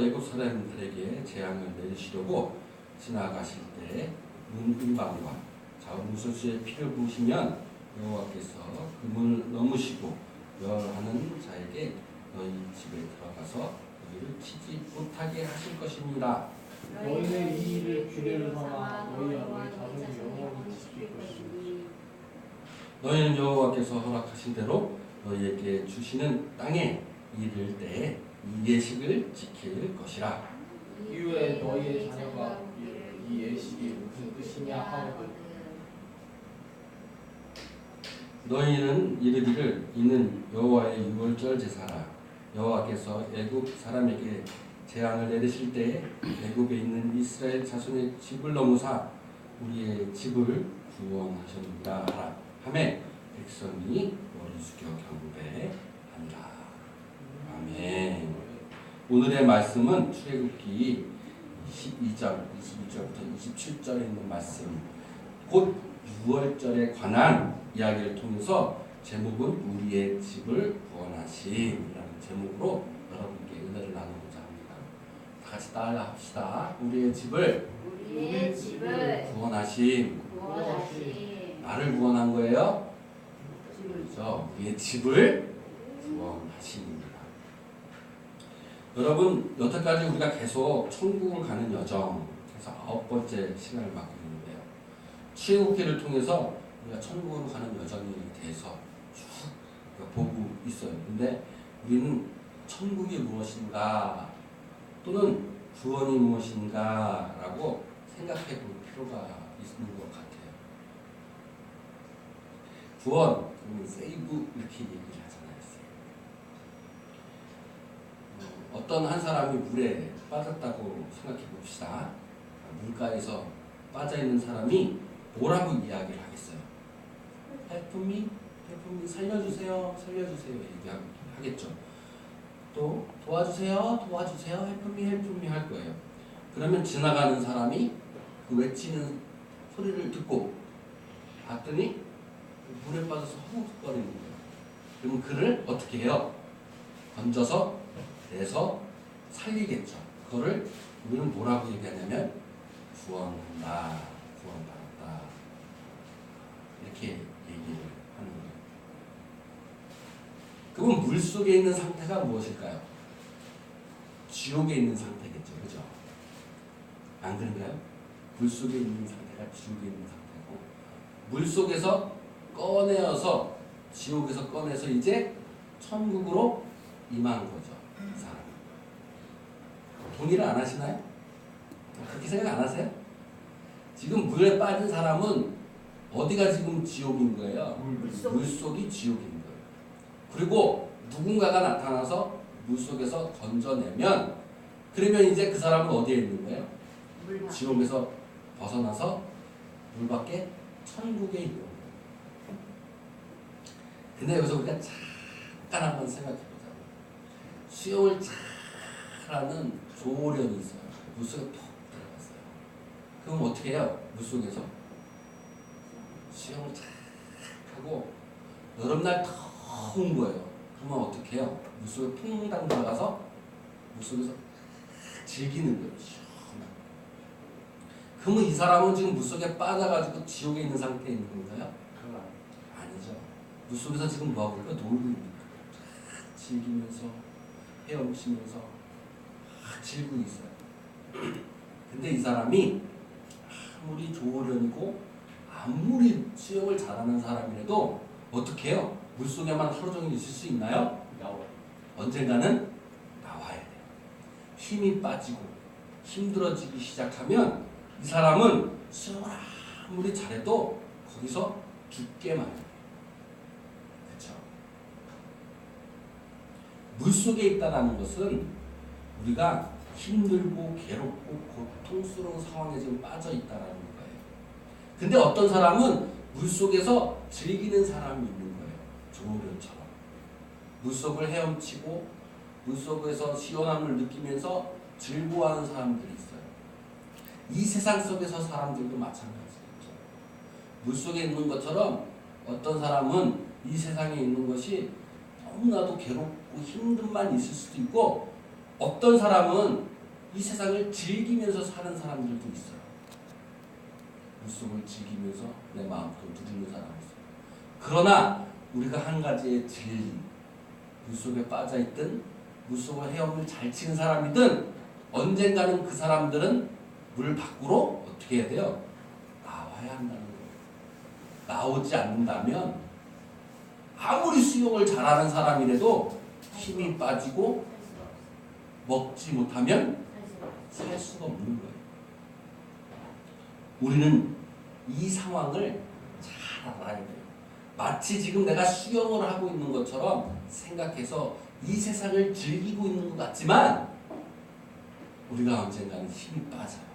애굽 사람들에게 재앙을 내리시려고 지나가실 때 문방과 자원무소수의 피를 부으시면 여호와께서 그 문을 넘으시고 멸하는 자에게 너희 집에 들어가서 너희를 치지 못하게 하실 것입니다. 너희는 이 일을 규례로 삼아 너희 아버지 자손이 영원히 지킬 것이니 너희는 여호와께서 허락하신 대로 너희에게 주시는 땅에 이를 때 이 예식을 지킬 것이라. 이후에 너희의 자녀가 이 예식이 무슨 뜻이냐 하거든 너희는 이르기를 이는 여호와의 유월절 제사라. 여호와께서 애굽 사람에게 재앙을 내리실 때에 애굽에 있는 이스라엘 자손의 집을 넘으사 우리의 집을 구원하셨느니라 하라 하매 백성이 머리 숙여 경배하니라. 아멘. 오늘의 말씀은 출애굽기 12절, 22절부터 27절에 있는 말씀, 곧 6월절에 관한 이야기를 통해서 제목은 우리의 집을 구원하심이라는 제목으로 여러분께 은혜를 나누고자 합니다. 다 같이 따라 합시다. 우리의 집을 구원하심. 나를 구원한 거예요? 그렇죠. 우리의 집을 구원하심입니다. 여러분, 여태까지 우리가 계속 천국을 가는 여정, 그래서 9번째 시간을 맡고 있는데요. 출애굽기를 통해서 우리가 천국으로 가는 여정에 대해서 쭉 보고 있어요. 근데 우리는 천국이 무엇인가 또는 구원이 무엇인가 라고 생각해 볼 필요가 있는 것 같아요. 구원, 세이브 이렇게 얘기를 하잖아요. 어떤 한 사람이 물에 빠졌다고 생각해 봅시다. 물가에서 빠져있는 사람이 뭐라고 이야기를 하겠어요? Help me, 살려주세요, 살려주세요 얘기하겠죠. 또 도와주세요, Help me 할 거예요. 그러면 지나가는 사람이 그 외치는 소리를 듣고 봤더니 물에 빠져서 허벅거리는 거예요. 그러면 그를 어떻게 해요? 건져서 내서 살리겠죠. 그거를 우리는 뭐라고 얘기하냐면 구원한다, 구원받았다 이렇게 얘기를 하는 거예요. 그럼 물 속에 있는 상태가 무엇일까요? 지옥에 있는 상태겠죠, 그죠? 안 그런가요? 물 속에 있는 상태가 지옥에 있는 상태고, 물 속에서 꺼내어서 지옥에서 꺼내서 이제 천국으로 임한 거죠. 이 사람. 동의를 안 하시나요? 그렇게 생각 안 하세요? 지금 물에 빠진 사람은 어디가 지금 지옥인 거예요? 물속이 지옥인 거예요. 그리고 누군가가 나타나서 물속에서 건져내면, 그러면 이제 그 사람은 어디에 있는 거예요? 지옥에서 벗어나서 물 밖에 천국에 있는 거예요. 근데 여기서 우리가 잠깐 한번 생각해 보자고요. 수영을 잘하는 조련이 있어요. 물속에 푹 들어갔어요. 그럼 어떻게 해요? 물속에서 수영을 잘 하고 여름날 더운 거예요. 그러면 어떻게 해요? 물속에 퐁당 들어가서 물속에서 즐기는 거예요. 시원하게. 그러면 이 사람은 지금 물속에 빠져가지고 지옥에 있는 상태에 있는 건가요? 아니죠. 물속에서 지금 뭐하고 있을까? 놀고 있는 거예요. 즐기면서 헤엄치면서 즐기고 있어요. 근데 이 사람이 아무리 조련이고 아무리 수영을 잘하는 사람이라도 어떻게 해요? 물속에만 하루 종일 있을 수 있나요? 언젠가는 나와야 돼요. 힘이 빠지고 힘들어지기 시작하면 이 사람은 수영을 아무리 잘해도 거기서 죽게 마련해요. 그렇죠? 물속에 있다는 것은 우리가 힘들고 괴롭고 고통스러운 상황에 지금 빠져 있다는 거예요. 근데 어떤 사람은 물속에서 즐기는 사람이 있는 거예요. 조련처럼. 물속을 헤엄치고 물속에서 시원함을 느끼면서 즐거워하는 사람들이 있어요. 이 세상 속에서 사람들도 마찬가지겠죠. 물속에 있는 것처럼 어떤 사람은 이 세상에 있는 것이 너무나도 괴롭고 힘든만 있을 수도 있고, 어떤 사람은 이 세상을 즐기면서 사는 사람들도 있어요. 물속을 즐기면서 내 마음도 누리는 사람이 있어요. 그러나 우리가 한 가지의 진리, 물속에 빠져있든 물속을 헤엄을 잘 치는 사람이든 언젠가는 그 사람들은 물 밖으로 어떻게 해야 돼요? 나와야 한다는 거예요. 나오지 않는다면 아무리 수영을 잘하는 사람이라도 힘이 빠지고 먹지 못하면 살 수가 없는 거예요. 우리는 이 상황을 잘 알아야 돼요. 마치 지금 내가 수영을 하고 있는 것처럼 생각해서 이 세상을 즐기고 있는 것 같지만 우리가 언젠가는 힘이 빠져요.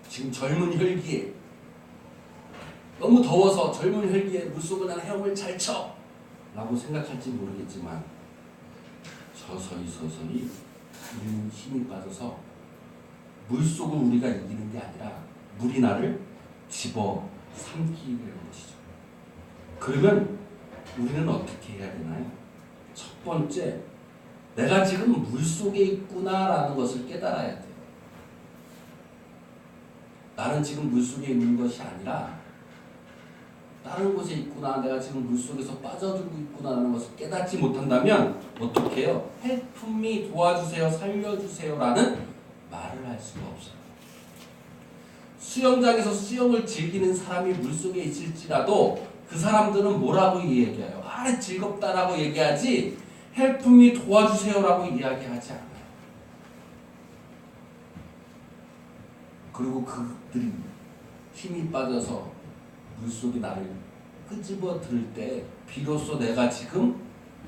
지금 젊은 혈기에 너무 더워서 젊은 혈기에 물속을 난 헤엄을 잘 쳐! 라고 생각할지 모르겠지만 서서히 우리는 힘이 빠져서 물속을 우리가 이기는 게 아니라 물이 나를 집어 삼키게 되는 것이죠. 그러면 우리는 어떻게 해야 되나요? 첫 번째, 내가 지금 물속에 있구나라는 것을 깨달아야 돼요. 나는 지금 물속에 있는 것이 아니라 다른 곳에 있구나, 내가 지금 물속에서 빠져들고 있구나라는 것을 깨닫지 못한다면 어떻게 해요? Help me, 도와주세요, 살려주세요 라는 말을 할 수가 없어요. 수영장에서 수영을 즐기는 사람이 물속에 있을지라도 그 사람들은 뭐라고 얘기해요? 아, 즐겁다라고 얘기하지 Help me, 도와주세요 라고 이야기하지 않아요. 그리고 그들이 힘이 빠져서 물속이 나를 끄집어 들을 때 비로소 내가 지금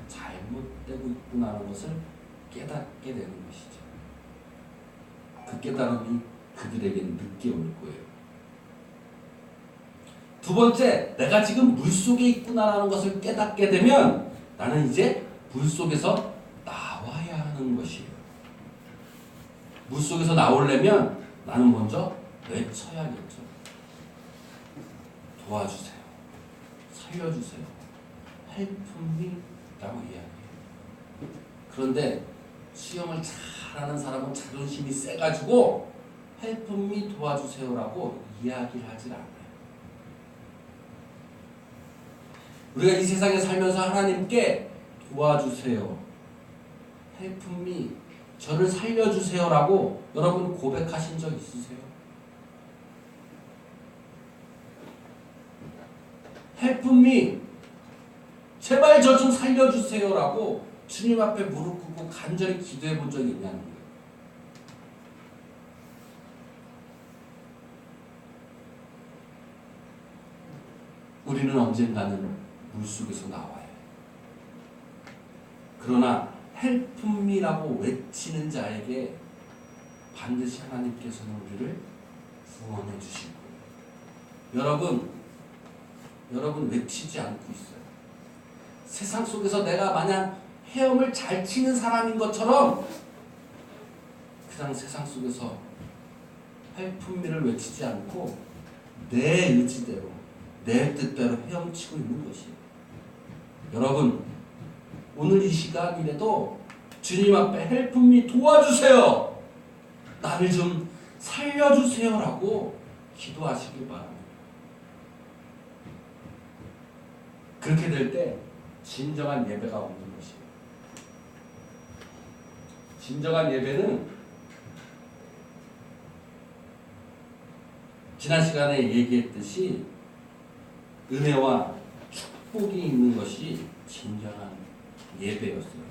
잘못되고 있구나라는 것을 깨닫게 되는 것이죠. 그 깨달음이 그들에게는 늦게 올 거예요. 두 번째, 내가 지금 물속에 있구나라는 것을 깨닫게 되면 나는 이제 물속에서 나와야 하는 것이에요. 물속에서 나오려면 나는 먼저 외쳐야겠죠. 도와주세요. 살려주세요. Help me 라고 이야기해요. 그런데 수영을 잘하는 사람은 자존심이 세가지고 Help me, 도와주세요 라고 이야기를 하질 않아요. 우리가 이 세상에 살면서 하나님께 도와주세요, Help me, 저를 살려주세요 라고 여러분 고백하신 적 있으세요? Help me, 제발 저 좀 살려주세요 라고 주님 앞에 무릎 꿇고 간절히 기도해 본 적이 있냐는 거예요. 우리는 언젠가는 물속에서 나와야 해요. 그러나 Help me라고 외치는 자에게 반드시 하나님께서는 우리를 구원해 주실 거예요. 여러분 외치지 않고 있어요. 세상 속에서 내가 마냥 헤엄을 잘 치는 사람인 것처럼 그냥 세상 속에서 Help me를 외치지 않고 내 의지대로 내 뜻대로 헤엄치고 있는 것이에요. 여러분, 오늘 이 시간이라도 주님 앞에 Help me, 도와주세요, 나를 좀 살려주세요 라고 기도하시길 바랍니다. 그렇게 될 때 진정한 예배가 오는 것이에요. 진정한 예배는 지난 시간에 얘기했듯이 은혜와 축복이 있는 것이 진정한 예배였어요.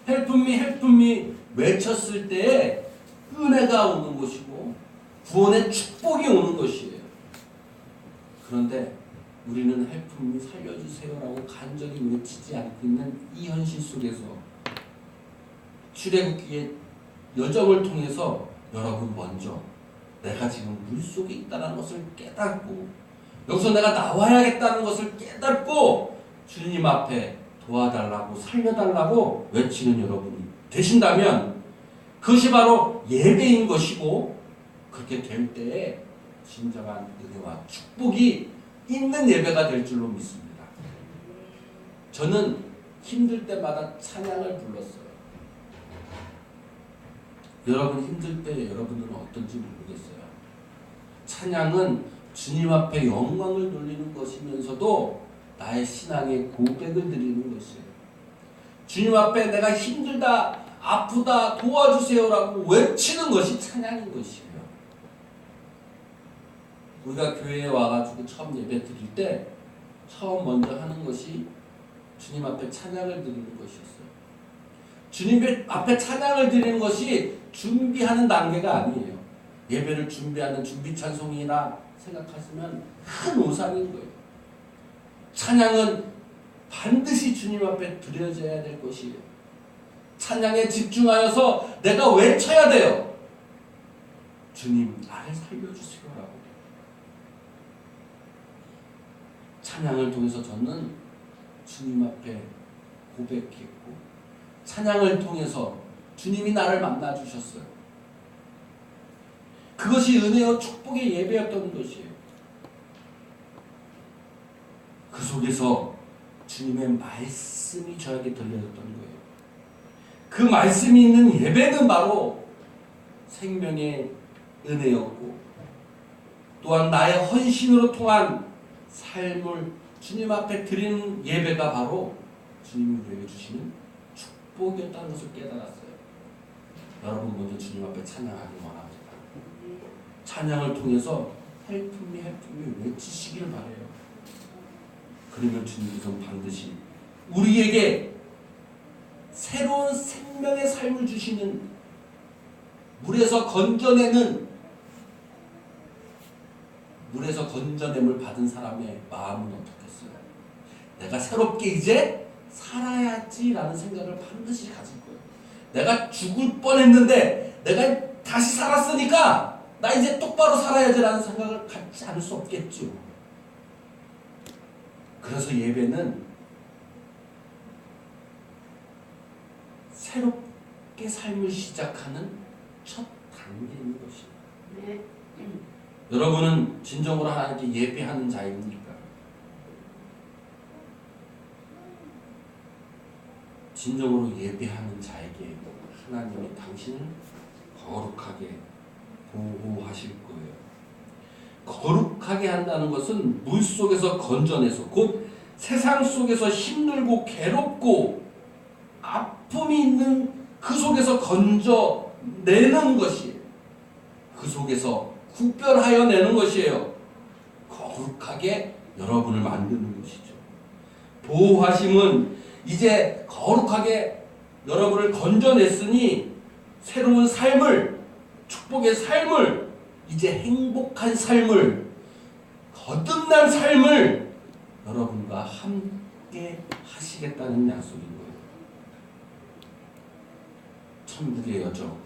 Help me, Help me 외쳤을 때에 은혜가 오는 것이고 구원의 축복이 오는 것이에요. 그런데 우리는 Help me, 살려주세요라고 간절히 외치지 않고 있는 이 현실 속에서 출애굽기의 여정을 통해서 여러분 먼저 내가 지금 물속에 있다는 것을 깨닫고 여기서 내가 나와야겠다는 것을 깨닫고 주님 앞에 도와달라고 살려달라고 외치는 여러분이 되신다면 그것이 바로 예배인 것이고 그렇게 될 때에 진정한 은혜와 축복이 있는 예배가 될 줄로 믿습니다. 저는 힘들 때마다 찬양을 불렀어요. 여러분 힘들 때 여러분들은 어떤지 모르겠어요. 찬양은 주님 앞에 영광을 돌리는 것이면서도 나의 신앙의 고백을 드리는 것이에요. 주님 앞에 내가 힘들다, 아프다, 도와주세요라고 외치는 것이 찬양인 것이에요. 우리가 교회에 와가지고 처음 예배 드릴 때 처음 먼저 하는 것이 주님 앞에 찬양을 드리는 것이었어요. 주님 앞에 찬양을 드리는 것이 준비하는 단계가 아니에요. 예배를 준비하는 준비 찬송이나 생각하시면 큰 오산인 거예요. 찬양은 반드시 주님 앞에 드려져야 될 것이에요. 찬양에 집중하여서 내가 외쳐야 돼요. 주님 나를 살려주세요라고. 찬양을 통해서 저는 주님 앞에 고백했고 찬양을 통해서 주님이 나를 만나주셨어요. 그것이 은혜와 축복의 예배였던 것이에요. 그 속에서 주님의 말씀이 저에게 들려졌던 거예요. 그 말씀이 있는 예배는 바로 생명의 은혜였고 또한 나의 헌신으로 통한 삶을 주님 앞에 드리는 예배가 바로 주님이 우리에게 주시는 축복이었다는 것을 깨달았어요. 여러분 먼저 주님 앞에 찬양하기 원합니다. 찬양을 통해서 헬프미 외치시길 바라요. 그러면 주님께서는 반드시 우리에게 새로운 생명의 삶을 주시는 물에서 건져냄을 받은 사람의 마음은 어떻겠어요? 내가 새롭게 이제 살아야지라는 생각을 반드시 가질 거예요. 내가 죽을 뻔했는데 내가 다시 살았으니까 나 이제 똑바로 살아야지라는 생각을 갖지 않을 수 없겠죠. 그래서 예배는 새롭게 삶을 시작하는 첫 단계인 것입니다. 네. 여러분은 진정으로 하나님께 예배하는 자입니까? 진정으로 예배하는 자에게 하나님이 당신을 거룩하게 보호하실 거예요. 거룩하게 한다는 것은 물속에서 건져내서 곧 세상 속에서 힘들고 괴롭고 아픔이 있는 그 속에서 건져내는 것이에요. 그 속에서 구별하여 내는 것이에요. 거룩하게 여러분을 만드는 것이죠. 보호하심은 이제 거룩하게 여러분을 건져냈으니 새로운 삶을, 축복의 삶을, 이제 행복한 삶을, 거듭난 삶을 여러분과 함께 하시겠다는 약속인 거예요. 천국의 여정.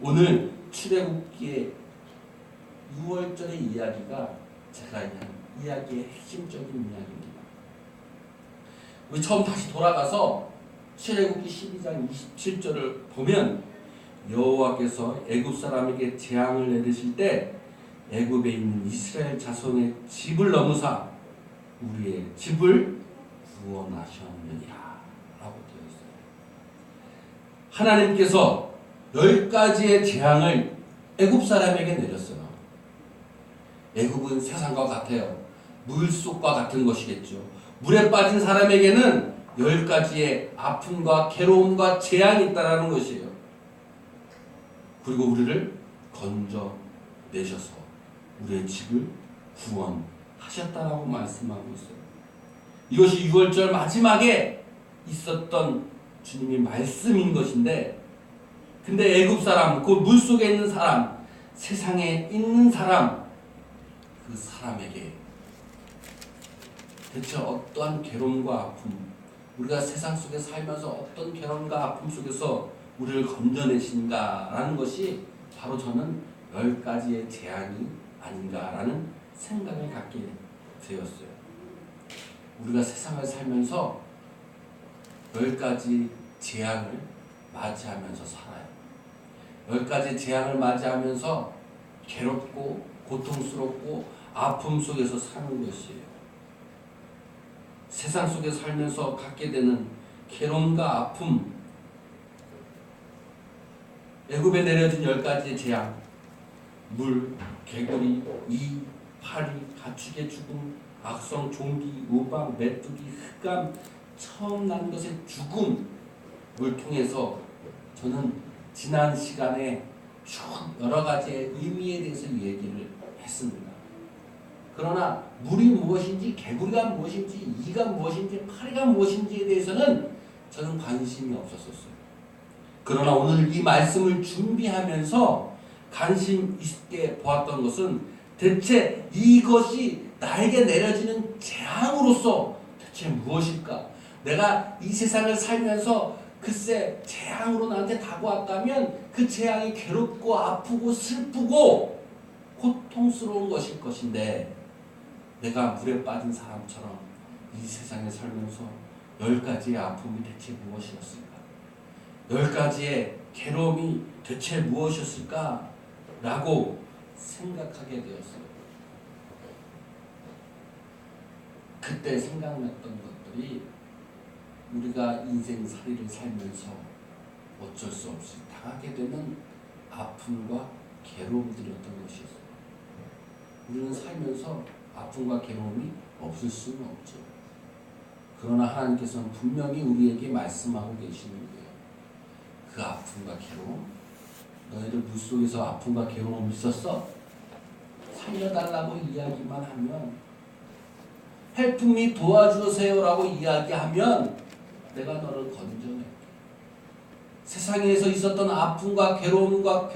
오늘 출애굽기의 6월절의 이야기가 제가 한 이야기의 핵심적인 이야기입니다. 우리 처음 다시 돌아가서 출애굽기 12장 27절을 보면 여호와께서 애굽 사람에게 재앙을 내리실 때 애굽에 있는 이스라엘 자손의 집을 넘으사 우리의 집을 구원하셨느니라 라고 되어 있어요. 하나님께서 10가지의 재앙을 애굽 사람에게 내렸어요. 애굽은 세상과 같아요. 물속과 같은 것이겠죠. 물에 빠진 사람에게는 10가지의 아픔과 괴로움과 재앙이 있다는 것이에요. 그리고 우리를 건져내셔서 우리의 집을 구원하셨다라고 말씀하고 있어요. 이것이 6월절 마지막에 있었던 주님의 말씀인 것인데, 근데 애굽 사람, 그 물속에 있는 사람, 세상에 있는 사람, 그 사람에게 대체 어떠한 괴로움과 아픔, 우리가 세상 속에 살면서 어떤 괴로움과 아픔 속에서 우리를 건져내신가라는 것이 바로 저는 10가지의 재앙이 아닌가라는 생각을 갖게 되었어요. 우리가 세상을 살면서 10가지 재앙을 맞이하면서 살아요. 10가지 재앙을 맞이하면서 괴롭고 고통스럽고 아픔 속에서 사는 것이에요. 세상 속에 살면서 갖게 되는 괴로움과 아픔, 애굽에 내려진 10가지의 재앙, 물, 개구리, 이, 파리, 가축의 죽음, 악성, 종기, 우박, 메뚜기, 흑암, 처음 난 것의 죽음을 통해서 저는 지난 시간에 쭉 여러 가지의 의미에 대해서 얘기를 했습니다. 그러나 물이 무엇인지, 개구리가 무엇인지, 이가 무엇인지, 파리가 무엇인지에 대해서는 저는 관심이 없었었어요. 그러나 오늘 이 말씀을 준비하면서 관심 있게 보았던 것은 대체 이것이 나에게 내려지는 재앙으로서 대체 무엇일까? 내가 이 세상을 살면서 글쎄 재앙으로 나한테 다가왔다면 그 재앙이 괴롭고 아프고 슬프고 고통스러운 것일 것인데 내가 물에 빠진 사람처럼 이 세상에 살면서 10가지의 아픔이 대체 무엇이었을까? 10가지의 괴로움이 대체 무엇이었을까? 라고 생각하게 되었어요. 그때 생각났던 것들이 우리가 인생살이를 살면서 어쩔 수 없이 당하게 되는 아픔과 괴로움들이었던 것이었어요. 우리는 살면서 아픔과 괴로움이 없을 수는 없죠. 그러나 하나님께서는 분명히 우리에게 말씀하고 계시는 거예요. 그 아픔과 괴로움, 너희들 물속에서 아픔과 괴로움이 있었어? 살려달라고 이야기만 하면, help me 도와주세요라고 이야기하면 내가 너를 건져낼게. 세상에서 있었던 아픔과 괴로움과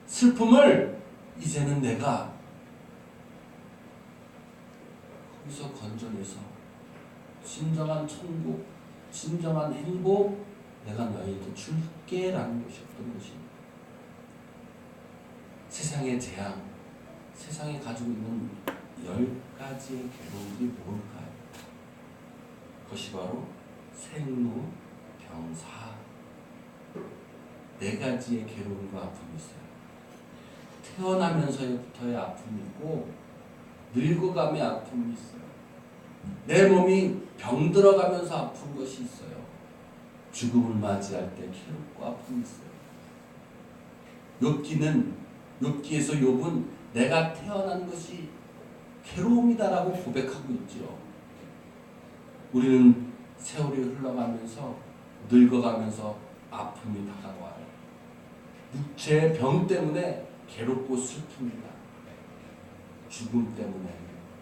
슬픔을 이제는 내가 거기서 건져내서 진정한 천국, 진정한 행복 내가 너희에게 줄게라는 것이었던 것입니다. 세상의 재앙, 세상이 가지고 있는 10가지의 괴로움이 뭘까요? 그것이 바로 생로, 병사, 4가지의 괴로움과 아픔이 있어요. 태어나면서부터의 아픔이 있고 늙어감의 아픔이 있어요. 내 몸이 병들어가면서 아픈 것이 있어요. 죽음을 맞이할 때 괴롭고 아픔이 있어요. 욥기에서 욥은 내가 태어난 것이 괴로움이다라고 고백하고 있죠. 우리는 세월이 흘러가면서 늙어가면서 아픔이 다가와요. 육체의 병 때문에 괴롭고 슬픕니다. 죽음 때문에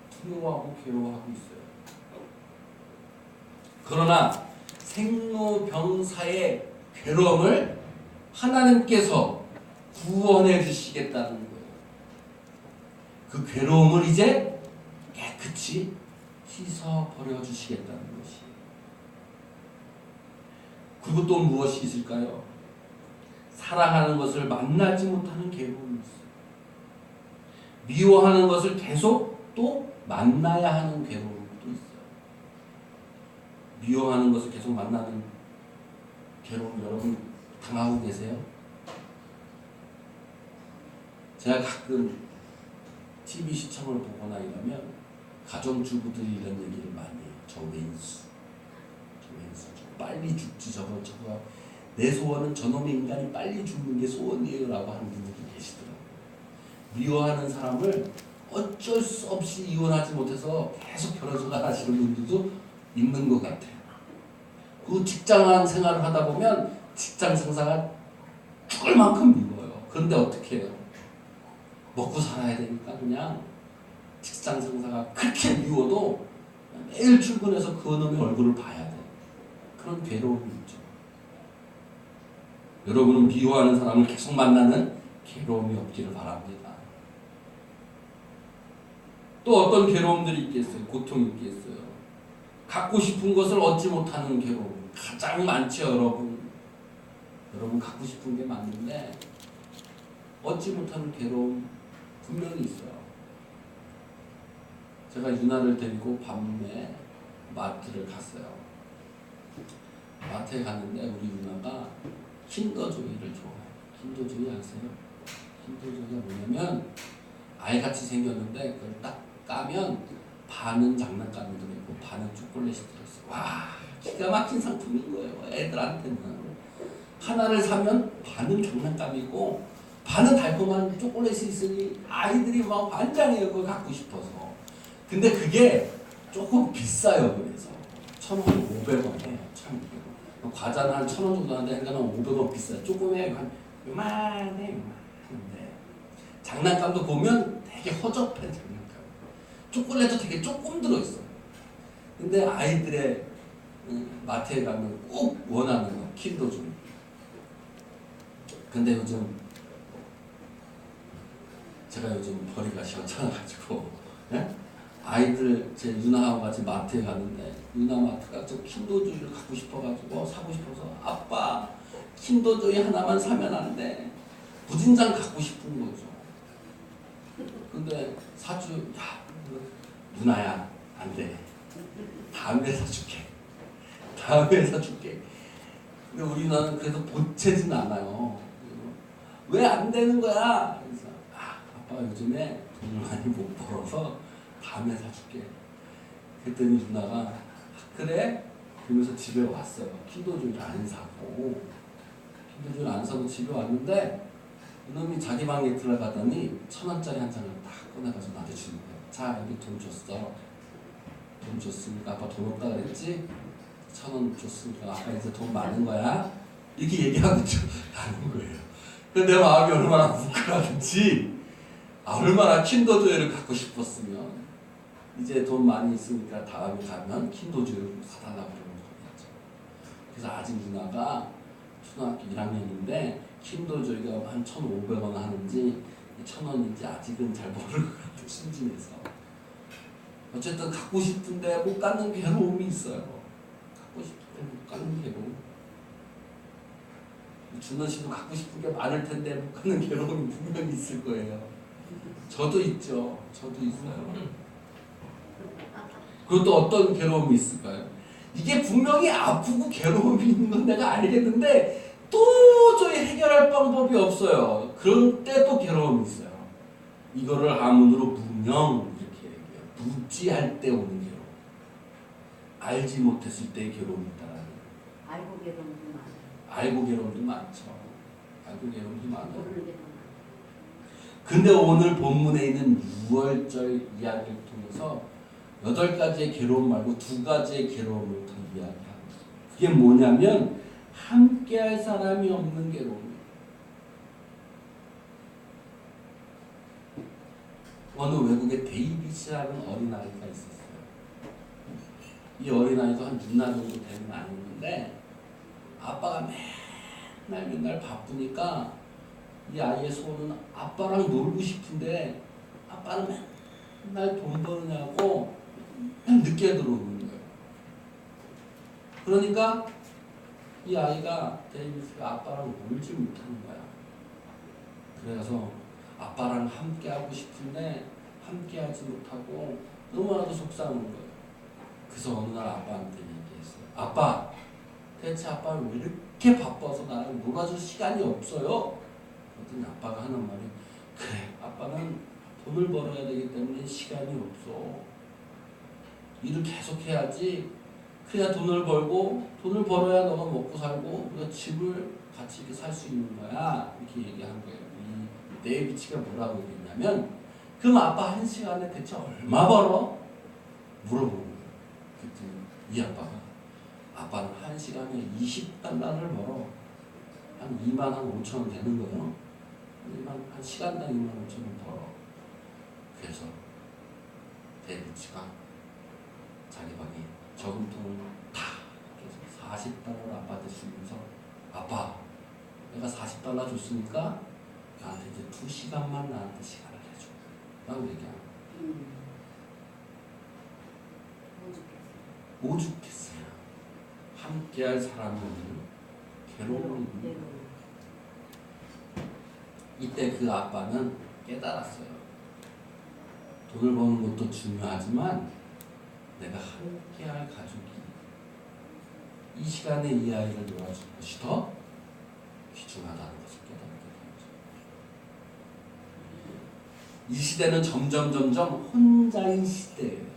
두려워하고 괴로워하고 있어요. 그러나 생로병사의 괴로움을 하나님께서 구원해 주시겠다는 거예요. 그 괴로움을 이제 깨끗이 씻어버려 주시겠다는 것이에요. 그리고 또 무엇이 있을까요? 사랑하는 것을 만나지 못하는 괴로움이 있어요. 미워하는 것을 계속 또 만나야 하는 괴로움도 있어요. 미워하는 것을 계속 만나는 괴로움 여러분 당하고 계세요? 제가 가끔 TV 시청을 보거나 이러면 가정주부들이 이런 얘기를 많이 해요. 저 왼수 빨리 죽지 저거 내 소원은 저놈의 인간이 빨리 죽는 게 소원이에요 라고 하는 분들이 계시더라고요. 미워하는 사람을 어쩔 수 없이 이혼하지 못해서 계속 결혼생활 하시는 분들도 있는 것 같아요. 그 직장 생활을 하다 보면 직장 상사가 죽을 만큼 미워요. 그런데 어떻게 해요? 먹고 살아야 되니까 그냥 직장 상사가 그렇게 미워도 매일 출근해서 그 놈의 얼굴을 봐야 돼. 그런 괴로움이 있죠. 여러분은 미워하는 사람을 계속 만나는 괴로움이 없기를 바랍니다. 또 어떤 괴로움들이 있겠어요? 고통이 있겠어요? 갖고 싶은 것을 얻지 못하는 괴로움 가장 많죠, 여러분. 여러분 갖고 싶은 게 많은데 얻지 못하는 괴로움 분명히 있어요. 제가 유나를 데리고 밤에 마트를 갔어요. 마트에 갔는데 우리 유나가 킨더조이를 좋아해요. 킨더조이 아세요? 킨더조이가 뭐냐면 알같이 생겼는데 그걸 딱 까면 반은 장난감이 들어있고 반은 초콜릿이 들어있어요. 와, 기가 막힌 상품인 거예요. 애들한테는. 하나를 사면 반은 장난감이고 반은 달콤한 초콜릿이 있으니 아이들이 막 반장해요. 그거 갖고 싶어서. 근데 그게 조금 비싸요. 그래서 1,500원이에요. 1,500원. 과자는 한 1,000원 정도 하는데 그러니까 500원 비싸요. 조금에 한 요만해. 장난감도 보면 되게 허접한 장난감. 초콜릿도 되게 조금 들어있어. 근데 아이들의 마트에 가면 꼭 원하는 거 킨더조이. 근데 요즘 제가 요즘 벌이가 시원찮아가지고 예? 아이들 제 누나하고 같이 마트에 갔는데 누나 마트가 저 킨더조이를 갖고 싶어가지고 사고 싶어서 아빠 킨더조이 하나만 사면 안 돼. 무진장 갖고 싶은 거죠. 근데 사주 야 누나야 안 돼. 다음에 사줄게. 다음에 사줄게. 근데 우리 누나는 그래도 보채진 않아요. 왜 안 되는 거야? 그래서 아빠가 요즘에 돈을 많이 못 벌어서 다음에 사줄게. 그랬더니 누나가 그래? 그러면서 집에 왔어요. 킨더조이를 안 사고 킨더조이를 안 사고 집에 왔는데 이놈이 자기 방에 들어가더니 1,000원짜리 한 장을 딱 꺼내가지고 나한테 주는 거예요. 자 여기 돈 줬어. 돈 줬으니까 아빠 돈 없다 그랬지? 1,000원 줬으니까 아빠 이제 돈 많은 거야? 이렇게 얘기하고 가는 거예요. 근데 내 마음이 얼마나 뭉클하든지 얼마나 킨더조이를 갖고 싶었으면 이제 돈 많이 있으니까 다음에 가면 킨더조이를 사달라고 그러는 거겠죠. 그래서 아직 누나가 초등학교 1학년인데 킨더조이가 한 1,500원 하는지 1,000원인지 아직은 잘 모를 것 같아요. 순진해서. 어쨌든 갖고 싶은데 못 갖는 괴로움이 있어요. 갖고 싶은데 못 갖는 괴로움. 준원 씨도 갖고 싶은 게 많을 텐데 못 갖는 괴로움이 분명히 있을 거예요. 저도 있죠. 저도 있어요. 그것도 어떤 괴로움이 있을까요? 이게 분명히 아프고 괴로움이 있는 건 내가 알겠는데 도저히 해결할 방법이 없어요. 그럴 때 또 괴로움이 있어요. 이거를 한문으로 무명 이렇게 얘기해요. 무지할 때 오는 괴로움. 알지 못했을 때의 괴로움이 있다라는 거예요. 알고 괴로움도 많아요. 알고 괴로움도 많죠. 알고 괴로움도 많아요. 모르는 게 더 많아요. 근데 오늘 본문에 있는 6월절 이야기를 통해서 8가지의 괴로움 말고 2가지의 괴로움을 더 이야기하고 있어요. 그게 뭐냐면 함께할 사람이 없는 괴로움이에요. 어느 외국에 데이빗이라는 어린아이가 있었어요. 이 어린아이도 한 6날 정도 되는 아이였는데 아빠가 맨날 바쁘니까 이 아이의 소원은 아빠랑 놀고 싶은데 아빠는 맨날 돈 버느냐고 맨날 늦게 들어오는 거예요. 그러니까 이 아이가 데이비스가 아빠랑 놀지 못하는 거야. 그래서 아빠랑 함께 하고 싶은데 함께 하지 못하고 너무나도 속상한 거예요. 그래서 어느 날 아빠한테 얘기했어요. 아빠, 대체 아빠는 왜 이렇게 바빠서 나랑 놀아줄 시간이 없어요? 그랬더니 아빠가 하는 말이 그래, 아빠는 돈을 벌어야 되기 때문에 시간이 없어. 일을 계속 해야지. 그래야 돈을 벌고 돈을 벌어야 너가 먹고 살고 우리가 집을 같이 이렇게 살 수 있는 거야. 이렇게 얘기한 거예요. 이 데이비치가 뭐라고 얘기했냐면 그럼 아빠 한 시간에 대체 얼마 벌어? 물어보는 거예요. 그랬더니 이 아빠가 아빠는 한 시간에 20달러를 벌어. 한 25,000원 되는 거예요. 한 시간당 25,000원 벌어. 그래서 데이비치가 자기 방에 저금통을 다 40달러를 아빠한테 주면서 아빠, 내가 40달러 줬으니까 나한테 이제 2시간만 나한테 시간을 해줘. 라고 얘기하는 거예요. 오죽했어요. 함께할 사람이 없는 괴로움을 이때 그 아빠는 깨달았어요. 돈을 버는 것도 중요하지만 내가 함께할 가족이 이 시간에 이 아이를 놀아줄 것이 더 귀중하다는 것을 깨닫게 되죠. 이 시대는 점점 혼자인 시대예요.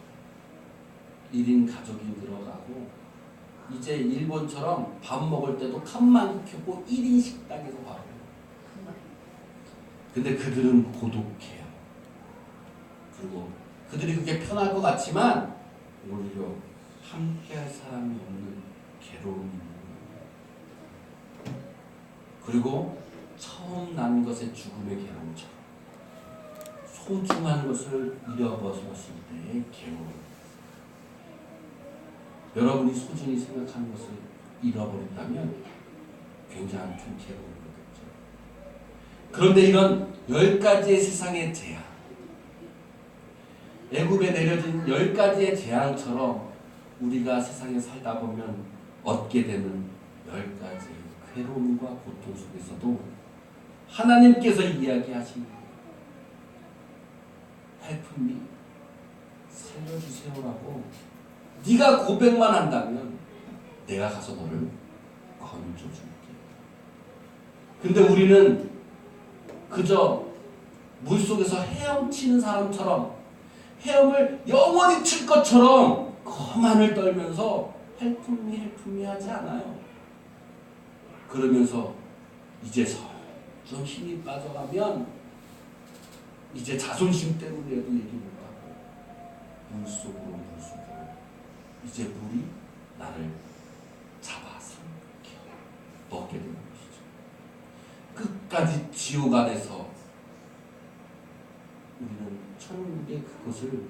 1인 가족이 늘어가고 이제 일본처럼 밥 먹을 때도 칸만 켜고 1인 식당에서 밥을 해요. 근데 그들은 고독해요. 그리고 그들이 그게 편할 것 같지만 오히려 함께할 사람이 없는 괴로움이 있는 거예요. 그리고 처음 난 것의 죽음의 괴로움처럼 소중한 것을 잃어버렸을 때의 괴로움. 여러분이 소중히 생각하는 것을 잃어버린다면 굉장히 큰 괴로움이 되겠죠. 그런데 이런 10가지의 세상의 재앙, 애굽에 내려진 10가지의 재앙처럼 우리가 세상에 살다 보면 얻게 되는 10가지의 괴로움과 고통 속에서도 하나님께서 이야기하신 Help me, 살려주세요라고 네가 고백만 한다면 내가 가서 너를 건져줄게. 근데 우리는 그저 물속에서 헤엄치는 사람처럼 헤엄을 영원히 칠 것처럼 거만을 떨면서 헬프미 하지 않아요. 그러면서 이제 좀 힘이 빠져가면 이제 자존심 때문에도 얘기 못하고 물속으로 이제 물이 나를 잡아서 먹게 되는 것이죠. 끝까지 지옥 안에서 우리는 천국의 그것을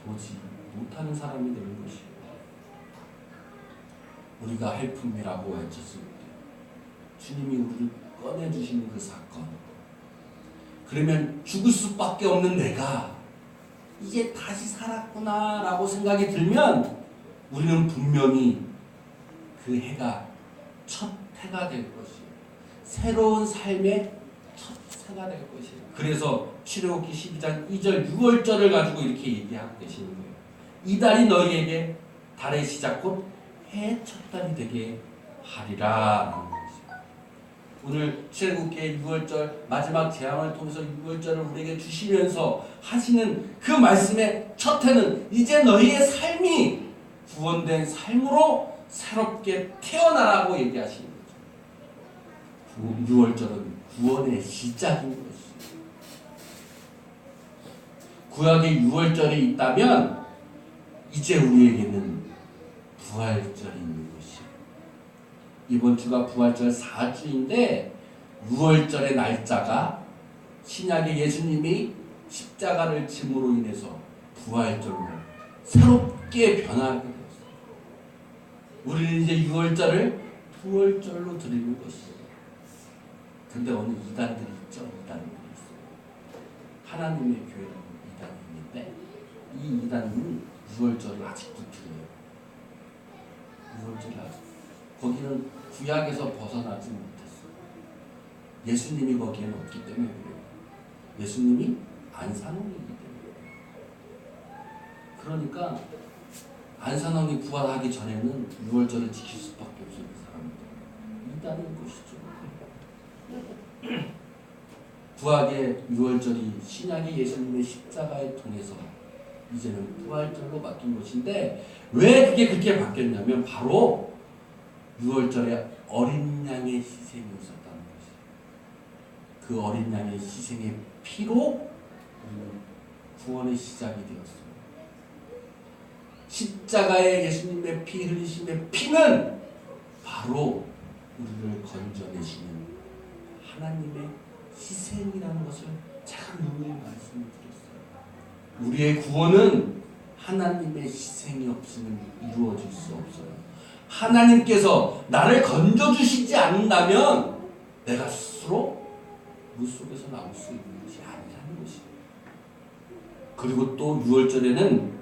보지 못하는 사람이 되는 것이에요. 우리가 헬프미라고 외쳤을 때 주님이 우리를 꺼내주시는 그 사건, 그러면 죽을 수밖에 없는 내가 이제 다시 살았구나 라고 생각이 들면 우리는 분명히 그 해가 첫 해가 될 것이에요. 새로운 삶의 첫 해가 될 것이에요. 그래서 출애굽기 12장 2절 6월절을 가지고 이렇게 얘기하고 계시는 거예요. 이 달이 너희에게 달의 시작 곧 해의 첫 달이 되게 하리라. 오늘 출애굽기의 6월절 마지막 재앙을 통해서 6월절을 우리에게 주시면서 하시는 그 말씀의 첫 해는 이제 너희의 삶이 구원된 삶으로 새롭게 태어나라고 얘기하시는 거죠. 6월절은 구원의 시작인 것이죠. 구약의 6월절이 있다면 이제 우리에게는 부활절이 있는 것이에요. 이번 주가 부활절 4주인데 6월절의 날짜가 신약의 예수님이 십자가를 짐으로 인해서 부활절로 새롭게 변하게 되었어요. 우리는 이제 6월절을 부활절로 드리는 것이에요. 근데 어느 이단들이 있죠. 이단들이 있어요. 하나님의 교회는 이단이 있는데 이 이단은 6월절을 아직도 드려요. 6월절을 아직 거기는 구약에서 벗어나지 못했어요. 예수님이 거기에는 없기 때문에 그래요. 예수님이 안산홍이기 때문에. 그러니까 안산홍이 부활하기 전에는 6월절을 지킬 수밖에 없는 사람들. 이단인 것이죠. 구약의 6월절이 신약의 예수님의 십자가에 통해서 이제는 부활절로 바뀐 것인데 왜 그게 그렇게 바뀌었냐면 바로 6월절에 어린 양의 희생이 있었다는 것이에요. 그 어린 양의 희생의 피로 구원의 시작이 되었습니다. 십자가에 예수님의 피 흘리심의 피는 바로 우리를 건져내시는 하나님의 희생이라는 것을 제가 누누이 말씀드렸어요. 우리의 구원은 하나님의 희생이 없이는 이루어질 수 없어요. 하나님께서 나를 건져주시지 않는다면 내가 스스로 물속에서 나올 수 있는 것이 아니라는 것이에요. 그리고 또 6월절에는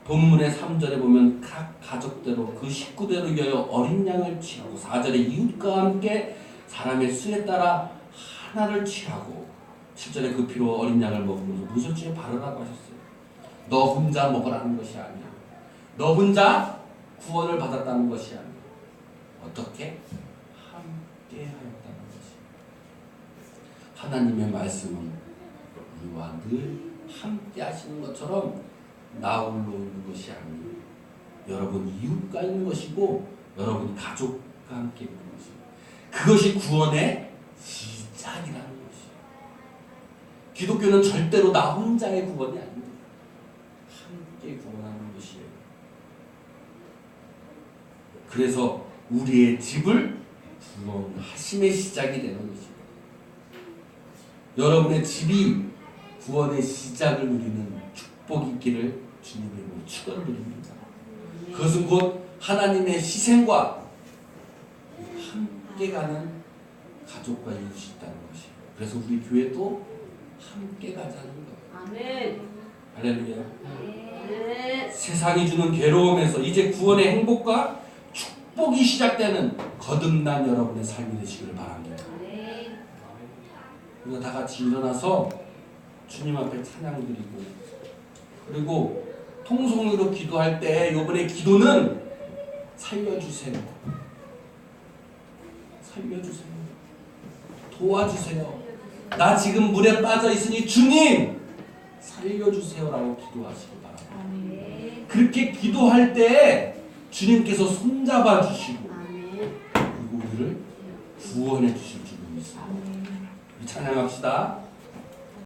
본문의 3절에 보면 각 가족대로 그 식구대로 위하여 어린 양을 취하고 4절에 이웃과 함께 사람의 수에 따라 하나를 취하고 7절에 그 피로 어린 양을 먹으면서 무설주에 바르라고 하셨어요. 너 혼자 먹으라는 것이 아니야. 너 혼자 구원을 받았다는 것이 아니야. 어떻게? 함께 하였다는 것이. 하나님의 말씀은 우리와 늘 함께 하시는 것처럼 나 홀로 있는 것이 아니에요. 여러분 이웃과 있는 것이고 여러분 가족과 함께 있는 것이에요. 그것이 구원의 시작이라는 것이에요. 기독교는 절대로 나 혼자의 구원이 아닙니다. 함께 구원하는 것이에요. 그래서 우리의 집을 구원하심의 시작이 되는 것이에요. 여러분의 집이 구원의 시작을 누리는 축복이 있기를 주님의 이름으로 축원을 드립니다. 그것은 곧 하나님의 희생과 함께 가는 가족과 이웃이 있다는 것이에요. 그래서 우리 교회도 함께 가자는 거예요. 아멘. 할렐루야. 네. 세상이 주는 괴로움에서 이제 구원의 행복과 축복이 시작되는 거듭난 여러분의 삶이 되시기를 바랍니다. 네. 우리가 다 같이 일어나서 주님 앞에 찬양 드리고, 그리고 통성으로 기도할 때 이번에 기도는 살려주세요. 살려주세요. 도와주세요. 나 지금 물에 빠져 있으니 주님 살려주세요라고 기도하시기 바랍니다. 네. 그렇게 기도할 때 주님께서 손잡아 주시고 아멘. 그리고 우리를 구원해 주실 줄 믿습니다. 우리 찬양합시다.